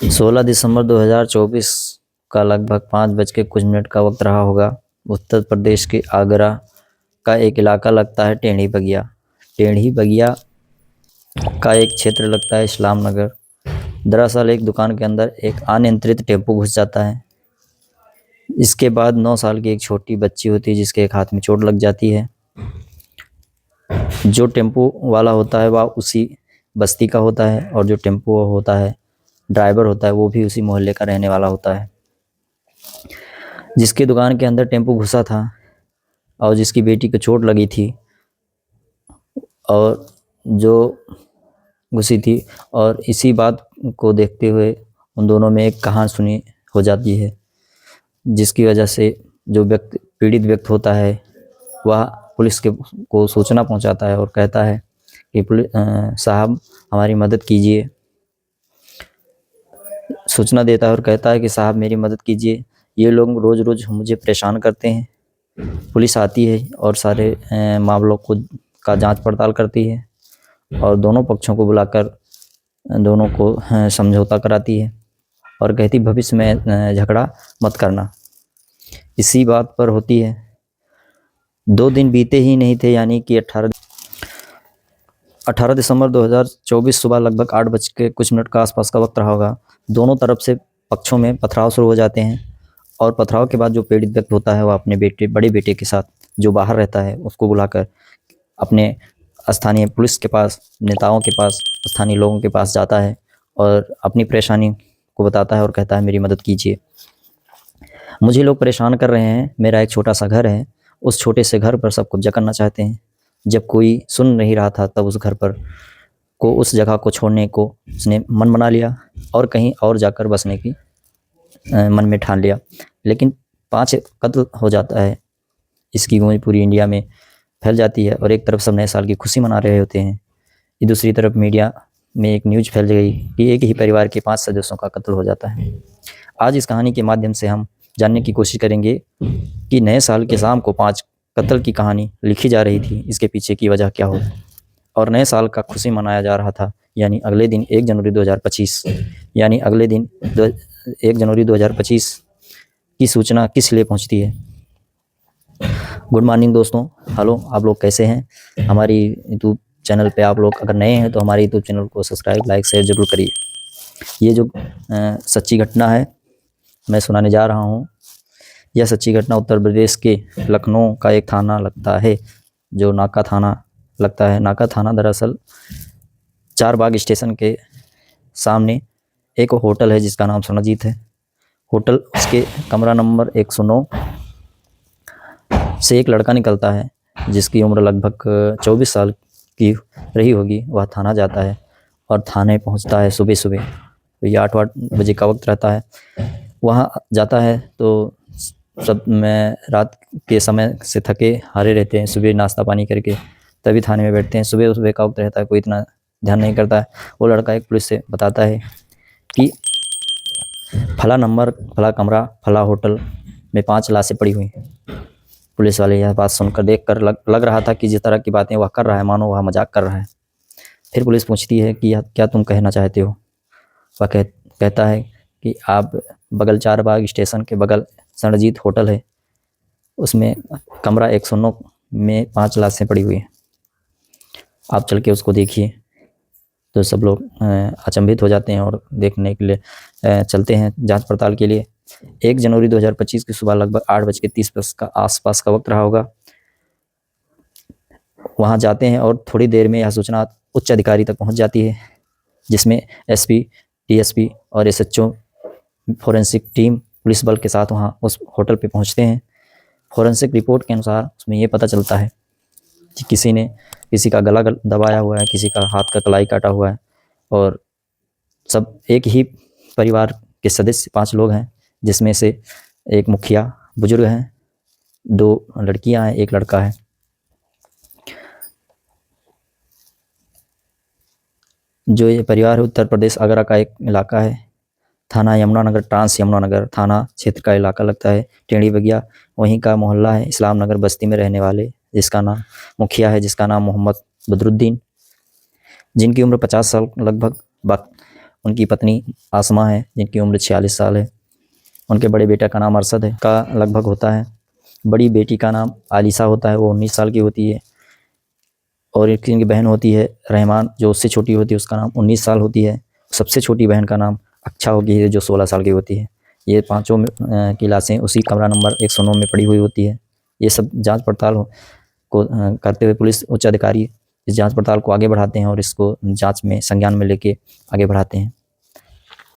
16 दिसंबर 2024 का लगभग 5 बज के कुछ मिनट का वक्त रहा होगा। उत्तर प्रदेश के आगरा का एक इलाका लगता है टेढ़ी बगिया। टेढ़ी बगिया का एक क्षेत्र लगता है इस्लाम नगर। दरअसल एक दुकान के अंदर एक अनियंत्रित टेम्पो घुस जाता है। इसके बाद 9 साल की एक छोटी बच्ची होती है जिसके एक हाथ में चोट लग जाती है। जो टेम्पो वाला होता है वह उसी बस्ती का होता है और जो टेम्पो होता है ड्राइवर होता है वो भी उसी मोहल्ले का रहने वाला होता है। जिसकी दुकान के अंदर टेम्पो घुसा था और जिसकी बेटी को चोट लगी थी और जो घुसी थी, और इसी बात को देखते हुए उन दोनों में एक कहानी सुनी हो जाती है, जिसकी वजह से जो व्यक्ति पीड़ित व्यक्ति होता है वह पुलिस को सूचना पहुंचाता है और कहता है कि पुलिस साहब हमारी मदद कीजिए। सूचना देता है और कहता है कि साहब मेरी मदद कीजिए, ये लोग रोज़ रोज़ मुझे परेशान करते हैं। पुलिस आती है और सारे मामलों का जांच पड़ताल करती है और दोनों पक्षों को बुलाकर दोनों को समझौता कराती है और कहती भविष्य में झगड़ा मत करना। इसी बात पर होती है। 2 दिन बीते ही नहीं थे, यानी कि 18 दिसंबर 2024 सुबह लगभग 8 बज के कुछ मिनट का आसपास का वक्त रहा होगा। दोनों तरफ से पक्षों में पथराव शुरू हो जाते हैं और पथराव के बाद जो पीड़ित व्यक्ति होता है वह अपने बड़े बेटे के साथ जो बाहर रहता है उसको बुलाकर अपने स्थानीय पुलिस के पास, नेताओं के पास, स्थानीय लोगों के पास जाता है और अपनी परेशानी को बताता है और कहता है मेरी मदद कीजिए, मुझे लोग परेशान कर रहे हैं, मेरा एक छोटा सा घर है, उस छोटे से घर पर सब कब्जा करना चाहते हैं। जब कोई सुन नहीं रहा था तब उस घर पर उस जगह को छोड़ने को उसने मन बना लिया और कहीं और जाकर बसने की मन में ठान लिया। लेकिन 5 कत्ल हो जाता है। इसकी गूंज पूरी इंडिया में फैल जाती है और एक तरफ सब नए साल की खुशी मना रहे होते हैं, दूसरी तरफ मीडिया में एक न्यूज़ फैल गई कि एक ही परिवार के 5 सदस्यों का कत्ल हो जाता है। आज इस कहानी के माध्यम से हम जानने की कोशिश करेंगे कि नए साल के शाम को 5 कत्ल की कहानी लिखी जा रही थी, इसके पीछे की वजह क्या हो, और नए साल का खुशी मनाया जा रहा था, यानी अगले दिन 1 जनवरी 2025, यानी अगले दिन 1 जनवरी 2025 की सूचना किस लिए पहुंचती है। गुड मॉर्निंग दोस्तों, हेलो, आप लोग कैसे हैं। हमारी यूट्यूब चैनल पे आप लोग अगर नए हैं तो हमारे यूट्यूब चैनल को सब्सक्राइब, लाइक, शेयर जरूर करिए। ये जो सच्ची घटना है मैं सुनाने जा रहा हूँ, यह सच्ची घटना उत्तर प्रदेश के लखनऊ का एक थाना लगता है जो नाका थाना लगता है। नाका थाना दरअसल चारबाग स्टेशन के सामने एक होटल है जिसका नाम सोनाजीत है। होटल, उसके कमरा नंबर 109 से एक लड़का निकलता है जिसकी उम्र लगभग 24 साल की रही होगी। वह थाना जाता है और थाने पहुंचता है सुबह सुबह, ये 8 बजे का वक्त रहता है। वहाँ जाता है तो सब में रात के समय से थके हारे रहते हैं, सुबह नाश्ता पानी करके तभी थाने में बैठते हैं। सुबह सुबह का वक्त रहता है, कोई इतना ध्यान नहीं करता है। वो लड़का एक पुलिस से बताता है कि फला नंबर, फला कमरा, फला होटल में 5 लाशें पड़ी हुई हैं। पुलिस वाले यह बात सुनकर देखकर लग रहा था कि जिस तरह की बातें वह कर रहा है मानो वह मजाक कर रहा है। फिर पुलिस पूछती है कि यह क्या तुम कहना चाहते हो। वह कहता है कि आप बगल चारबाग स्टेशन के बगल सोनाजीत होटल है, उसमें कमरा 109 में 5 लाशें पड़ी हुई हैं, आप चल के उसको देखिए। तो सब लोग अचंभित हो जाते हैं और देखने के लिए चलते हैं जांच पड़ताल के लिए। 1 जनवरी 2025 की सुबह लगभग 8:30 का आसपास का वक्त रहा होगा। वहां जाते हैं और थोड़ी देर में यह सूचना उच्च अधिकारी तक पहुंच जाती है, जिसमें एसपी, डीएसपी और एसएचओ फोरेंसिक टीम पुलिस बल के साथ वहां उस होटल पे पहुंचते हैं। फोरेंसिक रिपोर्ट के अनुसार उसमें ये पता चलता है कि किसी का गला दबाया हुआ है, किसी का हाथ का कलाई काटा हुआ है और सब एक ही परिवार के सदस्य 5 लोग हैं, जिसमें से एक मुखिया बुजुर्ग हैं, 2 लड़कियां हैं, 1 लड़का है। जो ये परिवार है उत्तर प्रदेश आगरा का एक इलाका है। थाना यमुनानगर, ट्रांस यमुनानगर थाना क्षेत्र का इलाका लगता है टेढ़ी बगिया। वहीं का मोहल्ला है इस्लाम नगर बस्ती में रहने वाले, जिसका नाम मुखिया है, जिसका नाम मोहम्मद बदरुद्दीन, जिनकी उम्र 50 साल लगभग। उनकी पत्नी आसमा है जिनकी उम्र 46 साल है। उनके बड़े बेटा का नाम अरशद है, का लगभग होता है। बड़ी बेटी का नाम आलिशा होता है, वो 19 साल की होती है। और एक इनकी बहन होती है रहमान, जो उससे छोटी होती है, उसका नाम 19 साल होती है। सबसे छोटी बहन का नाम अच्छा होगी है, जो 16 साल की होती है। ये पाँचों की लाशें उसी कमरा नंबर 109 में पड़ी हुई होती है। ये सब जांच पड़ताल को करते हुए पुलिस उच्च अधिकारी इस जांच पड़ताल को आगे बढ़ाते हैं और इसको जांच में संज्ञान में लेके आगे बढ़ाते हैं।